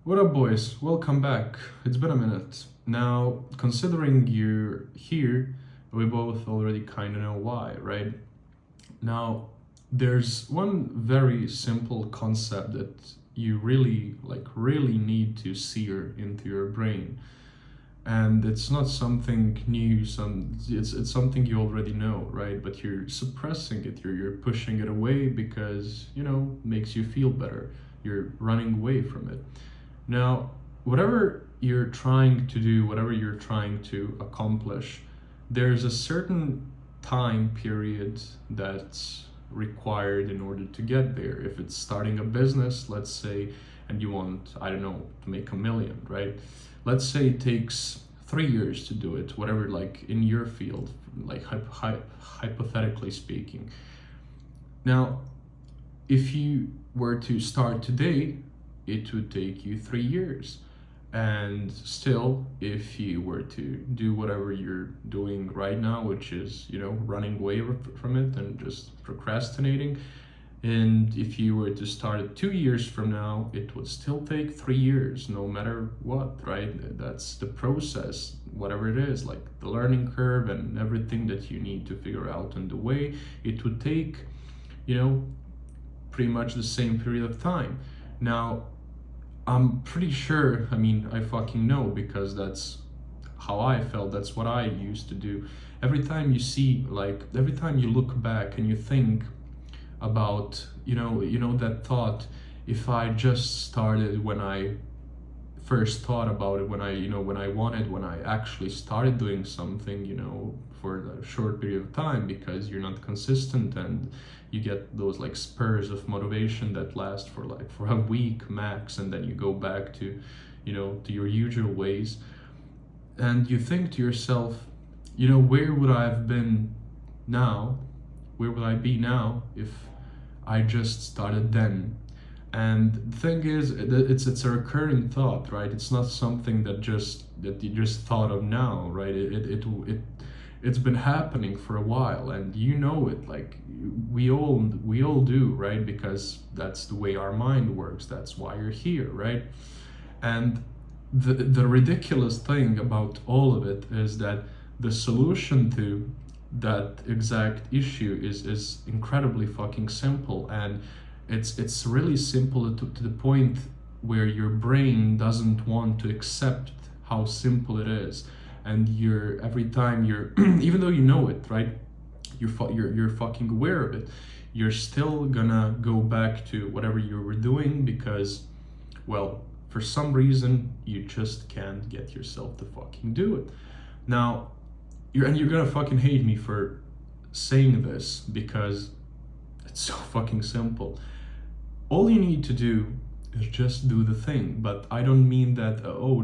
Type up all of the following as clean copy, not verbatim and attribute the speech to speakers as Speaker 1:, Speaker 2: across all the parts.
Speaker 1: What up, boys? Welcome back. It's been a minute. Now, considering you're here, we both already kind of know why, right? Now, there's one very simple concept that you really need to sear into your brain. And it's not something new, it's something you already know, right? But you're suppressing it, you're pushing it away because, makes you feel better. You're running away from it. Now, whatever you're trying to do, whatever you're trying to accomplish, there's a certain time period that's required in order to get there. If it's starting a business, let's say, and you want, I don't know, to make 1 million, right? Let's say it takes 3 years to do it, whatever, like in your field, like hypothetically speaking. Now, if you were to start today, it would take you 3 years. And still, if you were to do whatever you're doing right now, which is, running away from it and just procrastinating, and if you were to start it 2 years from now, it would still take 3 years, no matter what, right? That's the process, whatever it is, like the learning curve and everything that you need to figure out on the way. It would take, pretty much the same period of time. Now, I'm pretty sure, I fucking know because that's how I felt, that's what I used to do. Every time you look back and you think about, that thought, if I just started when I first thought about it, when I actually started doing something, for a short period of time, because you're not consistent and you get those like spurs of motivation that last for a week max, and then you go back to, to your usual ways, and you think to yourself, where would I have been now? Where would I be now if I just started then? And the thing is, it's a recurring thought, right? It's not something that you just thought of now, right? It's been happening for a while, and it, like we all do, right? Because that's the way our mind works. That's why you're here, right? And the ridiculous thing about all of it is that the solution to that exact issue is incredibly fucking simple, and it's really simple to the point where your brain doesn't want to accept how simple it is. And every time you're even though you know it, right, you're fucking aware of it, you're still gonna go back to whatever you were doing because, well, for some reason you just can't get yourself to fucking do it. Now, you're gonna fucking hate me for saying this because it's so fucking simple. All you need to do is just do the thing. But I don't mean that,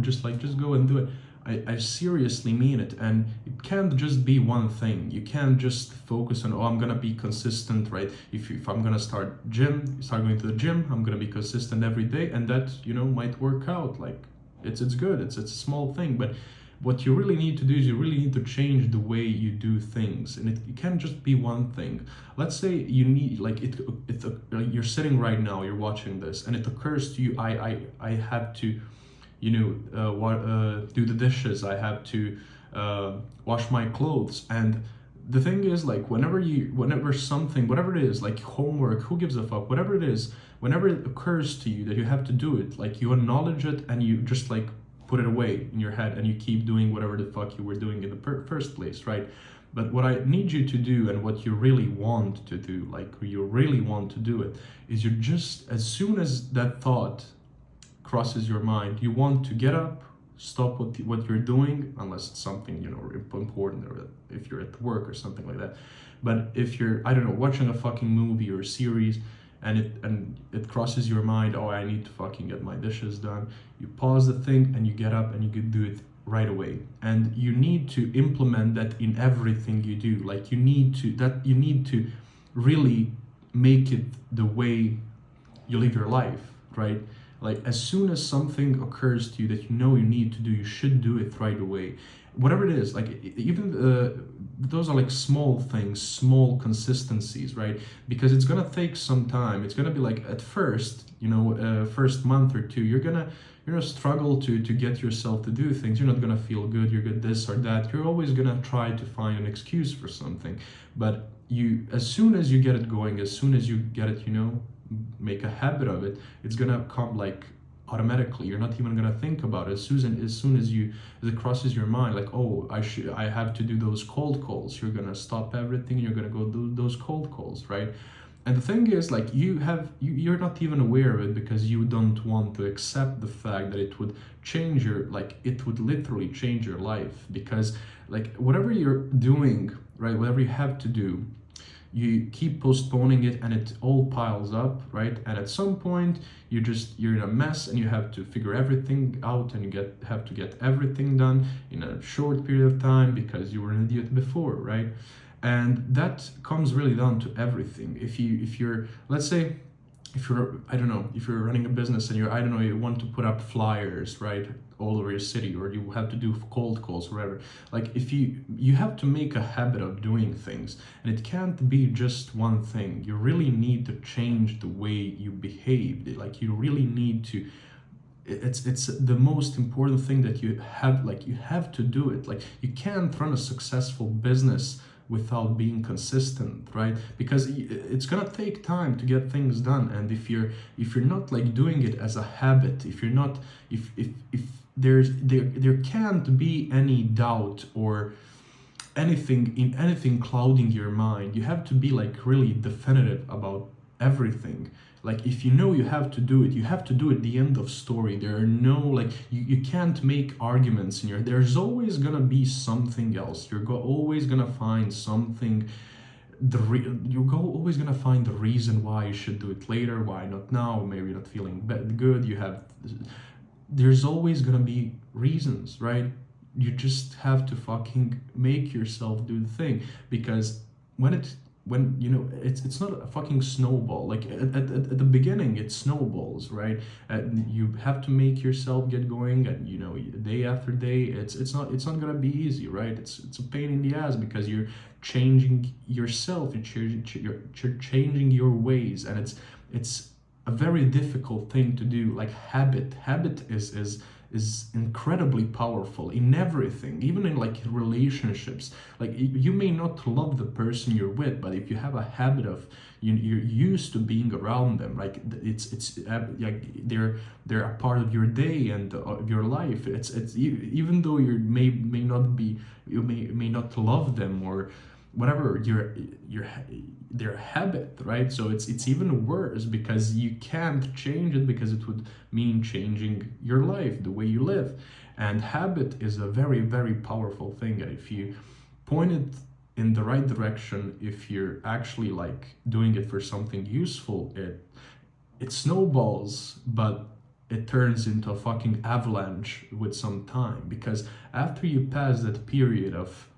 Speaker 1: just go and do it. I seriously mean it, and it can't just be one thing. You can't just focus on, I'm gonna be consistent, right? If I'm gonna start going to the gym, I'm gonna be consistent every day, and that, might work out. Like, it's good, it's a small thing, but what you really need to do is you really need to change the way you do things, and it can't just be one thing. Let's say you need, like, you're sitting right now, you're watching this, and it occurs to you, I have to, do the dishes, I have to wash my clothes. And the thing is, like, whenever something, whatever it is, like homework, who gives a fuck, whatever it is, whenever it occurs to you that you have to do it, like, you acknowledge it and you just like put it away in your head, and you keep doing whatever the fuck you were doing in the first place, right? But what I need you to do, and what you really want to do, like you really want to do it, is you just, as soon as that thought crosses your mind, you want to get up, stop what you're doing, unless it's something, important, or if you're at work or something like that. But if you're, I don't know, watching a fucking movie or a series, and it crosses your mind, I need to fucking get my dishes done, you pause the thing and you get up and you can do it right away. And you need to implement that in everything you do. Like, you need to really make it the way you live your life, right? Like as soon as something occurs to you that you know you need to do, you should do it right away. Whatever it is, like even those are like small things, small consistencies, right? Because it's gonna take some time. It's gonna be like at first, first month or two, you're gonna struggle to get yourself to do things. You're not gonna feel good. You're good this or that. You're always gonna try to find an excuse for something. But as soon as you get it going, as soon as you get it, make a habit of it, it's gonna come like automatically. You're not even gonna think about it. As it crosses your mind, like, oh, I have to do those cold calls. You're gonna stop everything. You're gonna go do those cold calls, right? And the thing is, like, you're not even aware of it because you don't want to accept the fact that it would change it would literally change your life. Because like whatever you're doing, right, whatever you have to do, you keep postponing it and it all piles up, right? And at some point you're in a mess and you have to figure everything out, and you have to get everything done in a short period of time because you were an idiot before, right? And that comes really down to everything. If you're, let's say, I don't know, if you're running a business and I don't know, you want to put up flyers, right, all over your city, or you have to do cold calls, whatever. Like if you have to make a habit of doing things, and it can't be just one thing. You really need to change the way you behave. Like you really need to. It's the most important thing that you have. Like you have to do it. Like you can't run a successful business without being consistent, right? Because it's gonna take time to get things done. And if you're not like doing it as a habit, if you're not, if there can't be any doubt or anything clouding your mind. You have to be like really definitive about everything. Like if you know you have to do it, you have to do it. The end of story. There are no like you can't make arguments in there's always gonna be something else. Always gonna find something. Always gonna find the reason why you should do it later, why not now, maybe you're not feeling good. There's always gonna be reasons, right? You just have to fucking make yourself do the thing. Because when it's not a fucking snowball. Like at the beginning it snowballs, right? And you have to make yourself get going, and day after day it's not gonna be easy, right? It's a pain in the ass because you're changing yourself, you're changing your ways, and it's a very difficult thing to do. Like habit is incredibly powerful in everything, even in like relationships. Like you may not love the person you're with, but if you have a habit of you're used to being around them, like it's like they're a part of your day and of your life. It's even though you may not love them or whatever, their habit, right? So it's even worse because you can't change it, because it would mean changing your life, the way you live. And habit is a very, very powerful thing. And if you point it in the right direction, if you're actually like doing it for something useful, it snowballs, but it turns into a fucking avalanche with some time. Because after you pass that period of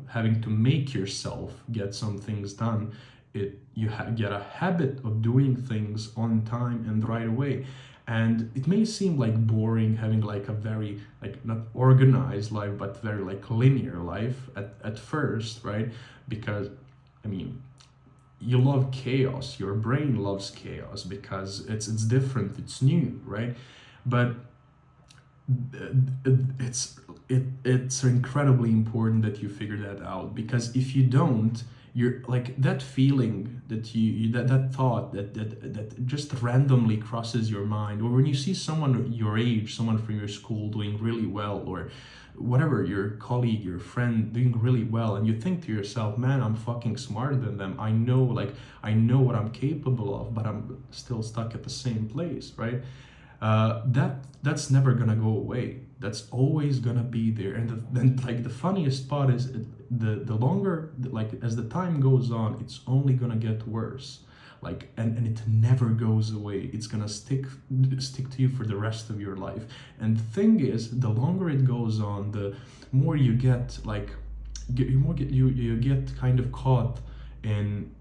Speaker 1: having to make yourself get some things done, you get a habit of doing things on time and right away. And it may seem like boring having like a very like not organized life, but very like linear life at first, right? Because you love chaos. Your brain loves chaos because it's different, it's new, right? But it's incredibly important that you figure that out, because if you don't, you're like that feeling that that thought that just randomly crosses your mind, or when you see someone your age, someone from your school doing really well, or whatever, your colleague, your friend doing really well, and you think to yourself, man, I'm fucking smarter than them. I know what I'm capable of, but I'm still stuck at the same place, right? That's never gonna go away. That's always gonna be there. And then like the funniest part is the longer, like as the time goes on, it's only gonna get worse. Like and it never goes away. It's gonna stick to you for the rest of your life. And the thing is, the longer it goes on, the more you get you get kind of caught in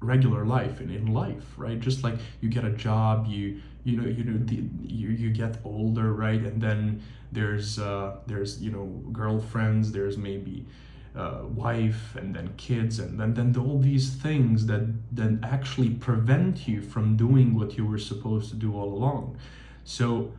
Speaker 1: regular life and in life, right? Just like you get a job, you you get older, right? And then there's girlfriends, there's maybe wife, and then kids, and then all these things that then actually prevent you from doing what you were supposed to do all along. So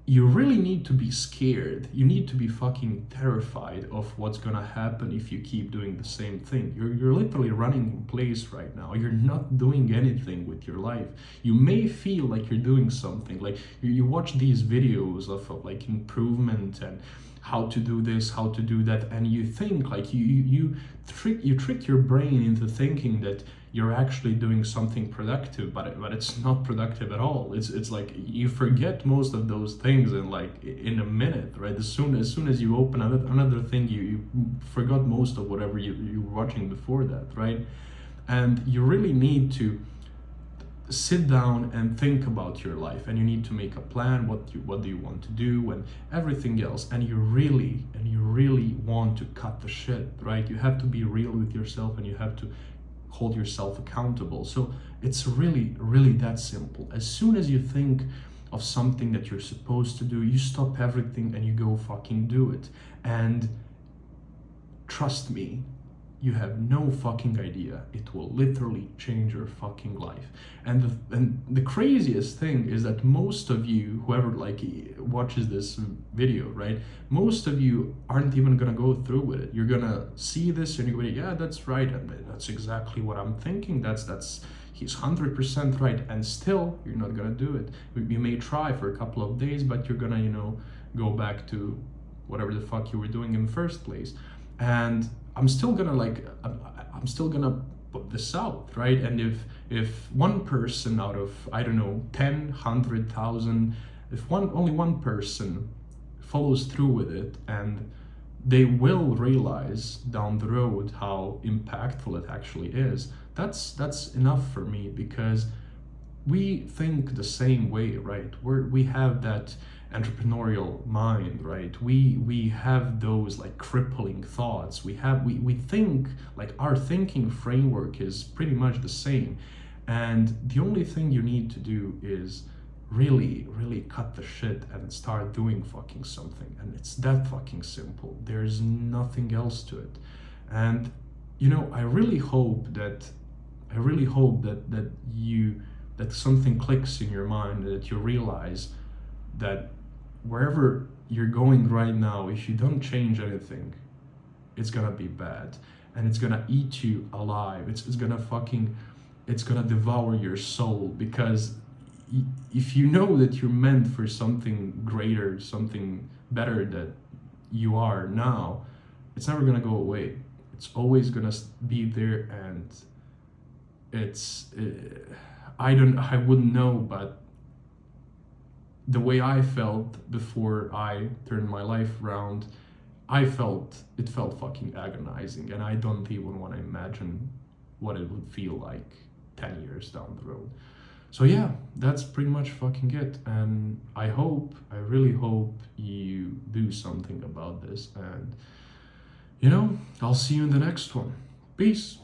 Speaker 1: you really need to be scared. You need to be fucking terrified of what's gonna happen if you keep doing the same thing. You're literally running in place right now. You're not doing anything with your life. You may feel like you're doing something. Like you watch these videos of like improvement and how to do this, how to do that, and you think like you trick your brain into thinking that you're actually doing something productive, but it's not productive at all. It's like you forget most of those things in a minute, right? As soon as you open another thing, you forgot most of whatever you were watching before that, right? And you really need to sit down and think about your life, and you need to make a plan. What do you want to do and everything else, and you really want to cut the shit, right? You have to be real with yourself, and you have to hold yourself accountable. So it's really that simple. As soon as you think of something that you're supposed to do, you stop everything and you go fucking do it. And trust me, you have no fucking idea. It will literally change your fucking life. And the craziest thing is that most of you, whoever like watches this video, right? Most of you aren't even gonna go through with it. You're gonna see this and you're gonna, yeah, that's right, and that's exactly what I'm thinking. That's he's 100% right, and still you're not gonna do it. You may try for a couple of days, but you're gonna, go back to whatever the fuck you were doing in the first place. And I'm still gonna put this out, right? And if one person out of, I don't know, 10, 100,000, if only one person follows through with it, and they will realize down the road how impactful it actually is, that's enough for me, because we think the same way, right? We have that entrepreneurial mind, right? We have those like crippling thoughts. We think like our thinking framework is pretty much the same, and the only thing you need to do is really cut the shit and start doing fucking something. And it's that fucking simple. There's nothing else to it. And I really hope that that something clicks in your mind, that you realize that wherever you're going right now, if you don't change anything, it's gonna be bad, and it's gonna eat you alive. It's gonna devour your soul, because if you know that you're meant for something greater, something better that you are now, it's never gonna go away. It's always gonna be there, and I wouldn't know, but the way I felt before I turned my life around, it felt fucking agonizing, and I don't even want to imagine what it would feel like 10 years down the road. So yeah, that's pretty much fucking it, and I really hope you do something about this, and I'll see you in the next one. Peace.